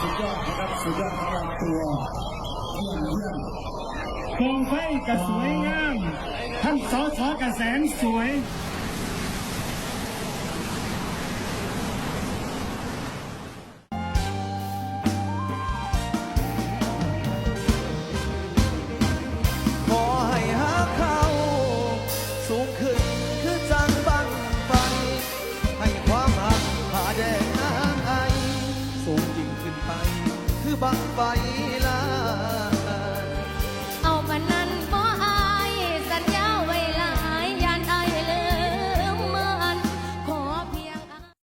สุดยอดนะครับสุดยอดของเราตัวเยี่ยม โครงไฟก็สวยงามท่านสสกระแสนสวย ขอให้หาเขาสูงขึ้นคือจังบังไฟให้ความหักผ่าแดงนางไอสูงยิ่งขึ้นไปคือบังไฟลา